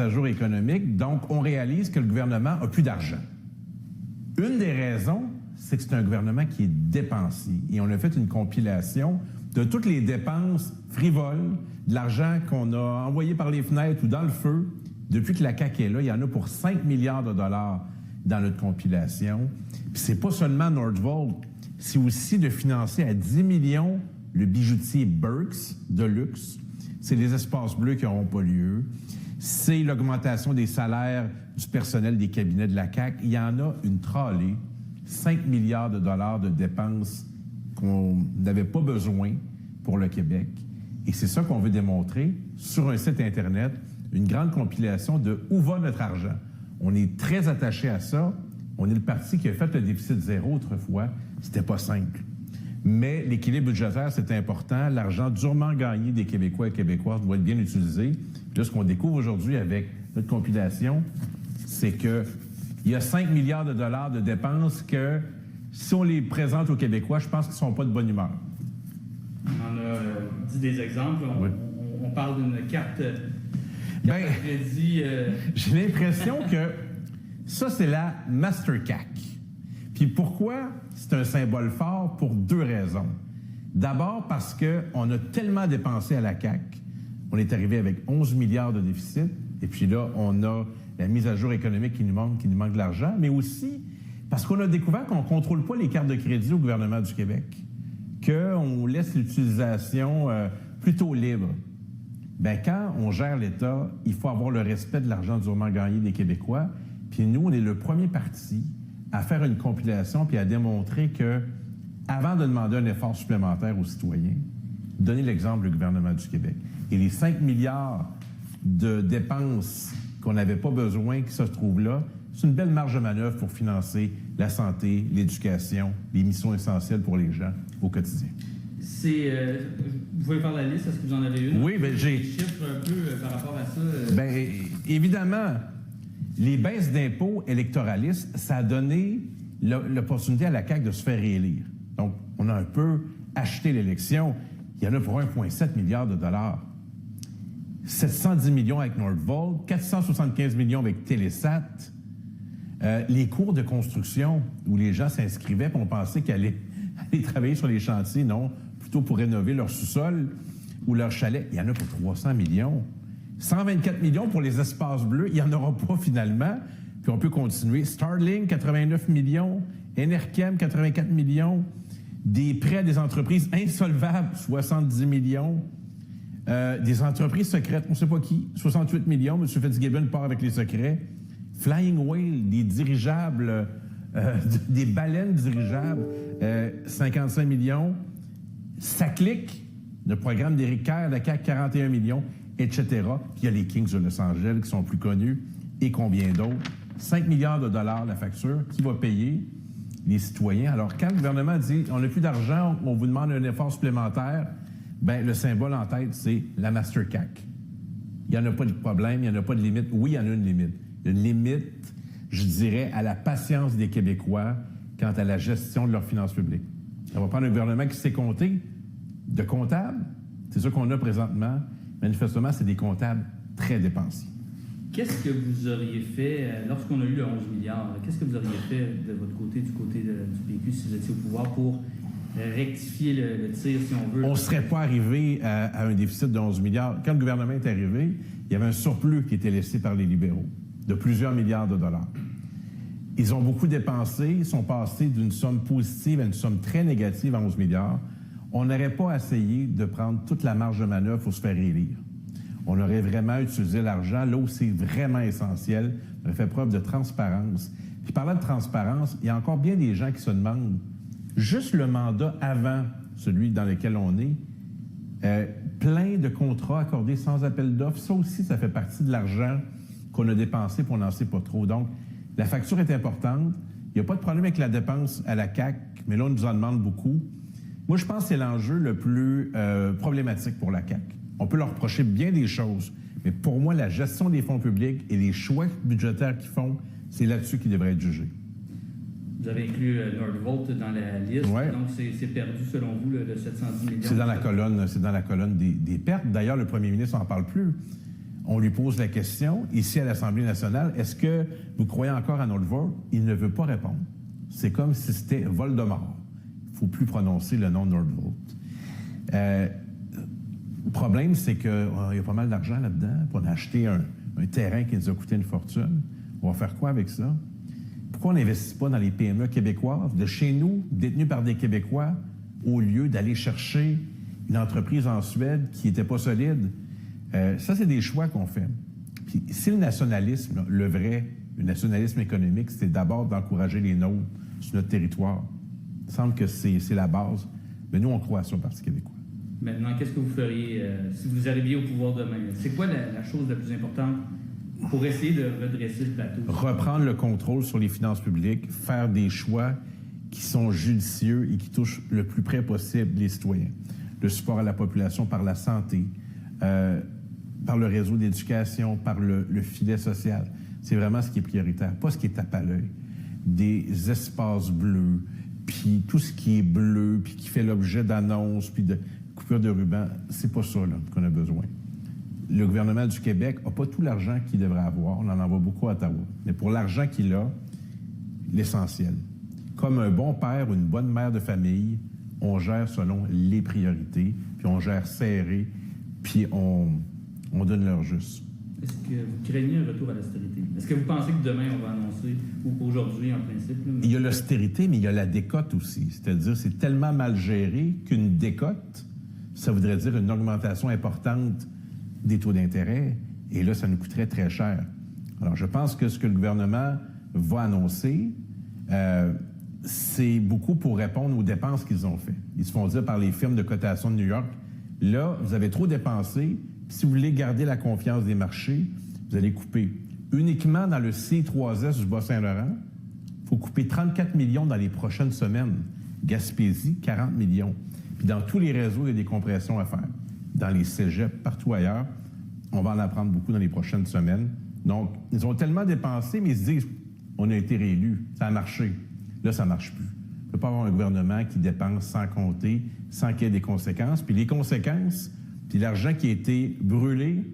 à jour économique, donc on réalise que le gouvernement a plus d'argent. Une des raisons, c'est que c'est un gouvernement qui est dépensier. Et on a fait une compilation de toutes les dépenses frivoles, de l'argent qu'on a envoyé par les fenêtres ou dans le feu. Depuis que la CAQ est là, il y en a pour 5 milliards de dollars dans notre compilation. Puis c'est pas seulement Nordvolt, c'est aussi de financer à 10 millions le bijoutier Burks de luxe. C'est les espaces bleus qui n'auront pas lieu. C'est l'augmentation des salaires du personnel des cabinets de la CAQ. Il y en a une tralée, 5 milliards de dollars de dépenses qu'on n'avait pas besoin pour le Québec. Et c'est ça qu'on veut démontrer sur un site Internet, une grande compilation de où va notre argent. On est très attaché à ça. On est le parti qui a fait le déficit zéro autrefois. C'était pas simple. Mais l'équilibre budgétaire, c'est important. L'argent durement gagné des Québécois et Québécoises doit être bien utilisé. Là, ce qu'on découvre aujourd'hui avec notre compilation, c'est qu'il y a 5 milliards de dollars de dépenses que, si on les présente aux Québécois, je pense qu'ils ne sont pas de bonne humeur. On en a dit des exemples. On parle d'une carte de crédit. J'ai l'impression que ça, c'est la Master-CAQ. Puis pourquoi c'est un symbole fort? Pour deux raisons. D'abord, parce qu'on a tellement dépensé à la CAQ. On est arrivé avec 11 milliards de déficit. Et puis là, on a la mise à jour économique qui nous manque de l'argent. Mais aussi parce qu'on a découvert qu'on ne contrôle pas les cartes de crédit au gouvernement du Québec. Qu'on laisse l'utilisation plutôt libre. Bien, quand on gère l'État, il faut avoir le respect de l'argent durement gagné des Québécois. Puis nous, on est le premier parti à faire une compilation puis à démontrer que, avant de demander un effort supplémentaire aux citoyens, donner l'exemple du gouvernement du Québec. Et les 5 milliards de dépenses qu'on n'avait pas besoin qui se trouvent là, c'est une belle marge de manœuvre pour financer la santé, l'éducation, les missions essentielles pour les gens au quotidien. Vous pouvez faire la liste, est-ce que vous en avez une? Oui, bien j'ai... Des chiffres un peu par rapport à ça? Bien, évidemment, les baisses d'impôts électoralistes, ça a donné l'opportunité à la CAQ de se faire réélire. Donc, on a un peu acheté l'élection. Il y en a pour 1,7 milliard de dollars. 710 millions avec Nordvolt, 475 millions avec Télésat. Les cours de construction où les gens s'inscrivaient et on pensait qu'ils allaient travailler sur les chantiers, non, plutôt pour rénover leur sous-sol ou leur chalet. Il y en a pour 300 millions. 124 millions pour les espaces bleus, il n'y en aura pas finalement. Puis on peut continuer. Starlink, 89 millions. Enerkem, 84 millions. Des prêts à des entreprises insolvables, 70 millions. Des entreprises secrètes, on ne sait pas qui, 68 millions. M. Fitzgibbon part avec les secrets. Flying Whale, des dirigeables, des baleines dirigeables, 55 millions. SACLIC, le programme d'Éric Kerr, de CAQ, 41 millions, etc. Puis il y a les Kings de Los Angeles qui sont plus connus et combien d'autres. 5 milliards de dollars la facture. Qui va payer? Les citoyens. Alors, quand le gouvernement dit « on n'a plus d'argent, on vous demande un effort supplémentaire », bien, le symbole en tête, c'est la Master-CAQ. Il n'y en a pas de problème, il n'y en a pas de limite. Oui, il y en a une limite. Une limite, je dirais, à la patience des Québécois quant à la gestion de leurs finances publiques. On va prendre un gouvernement qui sait compter de comptables. C'est ça qu'on a présentement. Manifestement, c'est des comptables très dépensiers. Qu'est-ce que vous auriez fait, lorsqu'on a eu le 11 milliards, qu'est-ce que vous auriez fait de votre côté, du côté du PQ, si vous étiez au pouvoir, pour rectifier le tir, si on veut? On ne serait pas arrivé à un déficit de 11 milliards. Quand le gouvernement est arrivé, il y avait un surplus qui était laissé par les libéraux de plusieurs milliards de dollars. Ils ont beaucoup dépensé, ils sont passés d'une somme positive à une somme très négative à 11 milliards. On n'aurait pas essayé de prendre toute la marge de manœuvre pour se faire élire. On aurait vraiment utilisé l'argent là où c'est vraiment essentiel. On aurait fait preuve de transparence. Puis parlant de transparence, il y a encore bien des gens qui se demandent, juste le mandat avant celui dans lequel on est, plein de contrats accordés sans appel d'offres, ça aussi, ça fait partie de l'argent qu'on a dépensé pour n'en sait pas trop. Donc, la facture est importante. Il n'y a pas de problème avec la dépense à la CAQ, mais là, on nous en demande beaucoup. Moi, je pense que c'est l'enjeu le plus problématique pour la CAQ. On peut leur reprocher bien des choses, mais pour moi, la gestion des fonds publics et les choix budgétaires qu'ils font, c'est là-dessus qu'ils devraient être jugés. Vous avez inclus Nordvolt dans la liste, ouais. Donc c'est perdu selon vous, le 710 millions? C'est dans la colonne des pertes. D'ailleurs, le premier ministre n'en parle plus. On lui pose la question, ici à l'Assemblée nationale, est-ce que vous croyez encore à notre vote? Il ne veut pas répondre. C'est comme si c'était Voldemort. Il ne faut plus prononcer le nom de notre vote. Le problème, c'est qu'il y a pas mal d'argent là-dedans. On a acheté un terrain qui nous a coûté une fortune. On va faire quoi avec ça? Pourquoi on n'investit pas dans les PME québécoises, de chez nous, détenues par des Québécois, au lieu d'aller chercher une entreprise en Suède qui n'était pas solide? Ça, c'est des choix qu'on fait. Puis si le nationalisme, le vrai, le nationalisme économique, c'est d'abord d'encourager les nôtres sur notre territoire. Il semble que c'est la base. Mais nous, on croit à ça au Parti québécois. Maintenant, qu'est-ce que vous feriez si vous arriviez au pouvoir demain? C'est quoi la chose la plus importante pour essayer de redresser le bateau? Reprendre le contrôle sur les finances publiques, faire des choix qui sont judicieux et qui touchent le plus près possible les citoyens. Le support à la population par la santé, par le réseau d'éducation, par le filet social. C'est vraiment ce qui est prioritaire, pas ce qui est tape à l'œil. Des espaces bleus, puis tout ce qui est bleu, puis qui fait l'objet d'annonces, puis de coupures de ruban, c'est pas ça là, qu'on a besoin. Le gouvernement du Québec n'a pas tout l'argent qu'il devrait avoir. On en envoie beaucoup à Ottawa. Mais pour l'argent qu'il a, l'essentiel. Comme un bon père ou une bonne mère de famille, on gère selon les priorités, puis on gère serré, puis on donne leur juste. Est-ce que vous craignez un retour à l'austérité? Est-ce que vous pensez que demain, on va annoncer, ou aujourd'hui en principe? Là, Il y a l'austérité, mais il y a la décote aussi. C'est-à-dire, c'est tellement mal géré qu'une décote, ça voudrait dire une augmentation importante des taux d'intérêt, et là, ça nous coûterait très cher. Alors, je pense que ce que le gouvernement va annoncer, c'est beaucoup pour répondre aux dépenses qu'ils ont fait. Ils se font dire par les firmes de cotation de New York, là, vous avez trop dépensé, si vous voulez garder la confiance des marchés, vous allez couper. Uniquement dans le C3S du Bas-Saint-Laurent, il faut couper 34 millions dans les prochaines semaines. Gaspésie, 40 millions. Puis dans tous les réseaux, il y a des compressions à faire. Dans les cégeps, partout ailleurs, on va en apprendre beaucoup dans les prochaines semaines. Donc, ils ont tellement dépensé, mais ils se disent, on a été réélus, ça a marché. Là, ça ne marche plus. On ne peut pas avoir un gouvernement qui dépense sans compter, sans qu'il y ait des conséquences. Puis les conséquences, puis l'argent qui a été brûlé,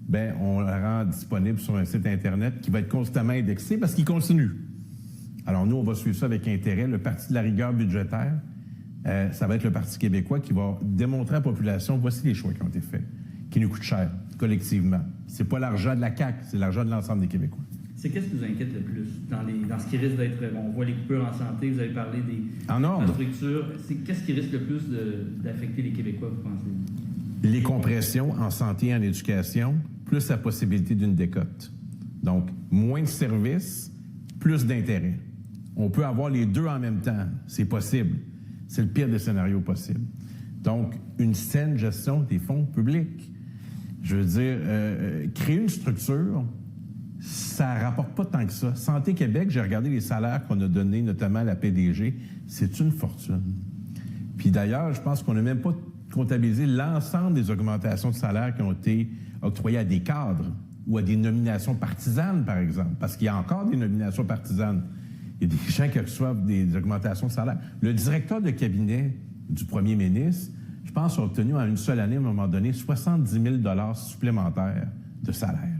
bien, on le rend disponible sur un site Internet qui va être constamment indexé parce qu'il continue. Alors nous, on va suivre ça avec intérêt. Le Parti de la rigueur budgétaire, ça va être le Parti québécois qui va démontrer à la population, voici les choix qui ont été faits, qui nous coûtent cher, collectivement. C'est pas l'argent de la CAQ, c'est l'argent de l'ensemble des Québécois. C'est qu'est-ce qui vous inquiète le plus dans ce qui risque d'être... On voit les coupures en santé, vous avez parlé des infrastructures. Qu'est-ce qui risque le plus d'affecter les Québécois, vous pensez? Les compressions en santé et en éducation, plus la possibilité d'une décote. Donc, moins de services, plus d'intérêt. On peut avoir les deux en même temps. C'est possible. C'est le pire des scénarios possibles. Donc, une saine gestion des fonds publics. Je veux dire, créer une structure, ça rapporte pas tant que ça. Santé Québec, j'ai regardé les salaires qu'on a donnés, notamment à la PDG, c'est une fortune. Puis d'ailleurs, je pense qu'on n'a même pas comptabilisé l'ensemble des augmentations de salaire qui ont été octroyées à des cadres ou à des nominations partisanes, par exemple, parce qu'il y a encore des nominations partisanes. Il y a des gens qui reçoivent des augmentations de salaire. Le directeur de cabinet du premier ministre, je pense, a obtenu en une seule année, à un moment donné, 70 000 supplémentaires de salaire.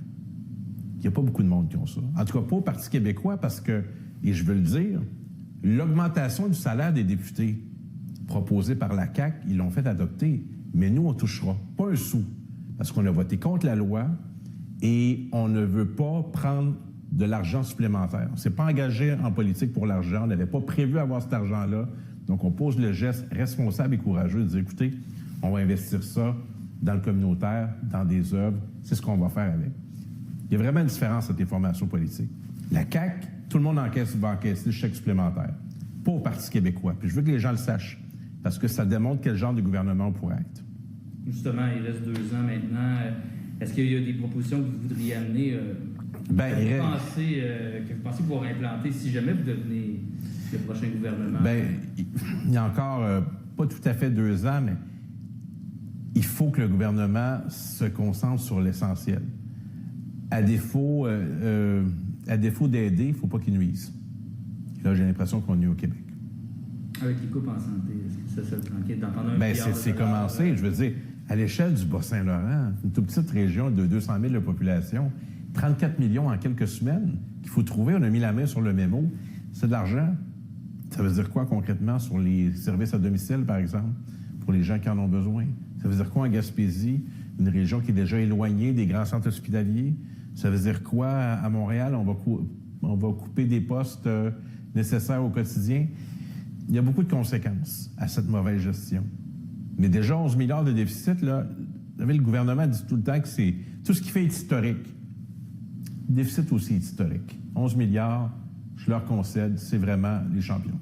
Il n'y a pas beaucoup de monde qui ont ça. En tout cas, pas au Parti québécois, parce que, et je veux le dire, l'augmentation du salaire des députés proposée par la CAQ, ils l'ont fait adopter. Mais nous, on ne touchera pas un sou, parce qu'on a voté contre la loi et on ne veut pas prendre de l'argent supplémentaire. On ne s'est pas engagé en politique pour l'argent. On n'avait pas prévu avoir cet argent-là. Donc, on pose le geste responsable et courageux de dire, écoutez, on va investir ça dans le communautaire, dans des œuvres. C'est ce qu'on va faire avec. Il y a vraiment une différence entre les formations politiques. La CAQ, tout le monde va encaisser le chèque supplémentaire. Pas au Parti québécois. Puis je veux que les gens le sachent, parce que ça démontre quel genre de gouvernement on pourrait être. Justement, il reste 2 ans maintenant. Est-ce qu'il y a des propositions que vous voudriez amener que vous pensez pouvoir implanter si jamais vous devenez le prochain gouvernement? Bien, il y a encore pas tout à fait 2 ans, mais il faut que le gouvernement se concentre sur l'essentiel. À défaut d'aider, il ne faut pas qu'il nuise. Là, j'ai l'impression qu'on nuit au Québec. Avec les coupes en santé, est-ce que ça serait tranquille d'entendre un Bien, c'est commencé. Je veux dire, À l'échelle du Bas-Saint-Laurent, une toute petite région de 200 000 de population, 34 millions en quelques semaines qu'il faut trouver. On a mis la main sur le mémo. C'est de l'argent. Ça veut dire quoi concrètement sur les services à domicile, par exemple, pour les gens qui en ont besoin? Ça veut dire quoi en Gaspésie, une région qui est déjà éloignée des grands centres hospitaliers? Ça veut dire quoi à Montréal? On va couper des postes nécessaires au quotidien. Il y a beaucoup de conséquences à cette mauvaise gestion. Mais déjà 11 milliards de déficit, là, vous savez, le gouvernement dit tout le temps que c'est tout ce qui fait est historique. Le déficit aussi est historique. 11 milliards, je leur concède, c'est vraiment les champions.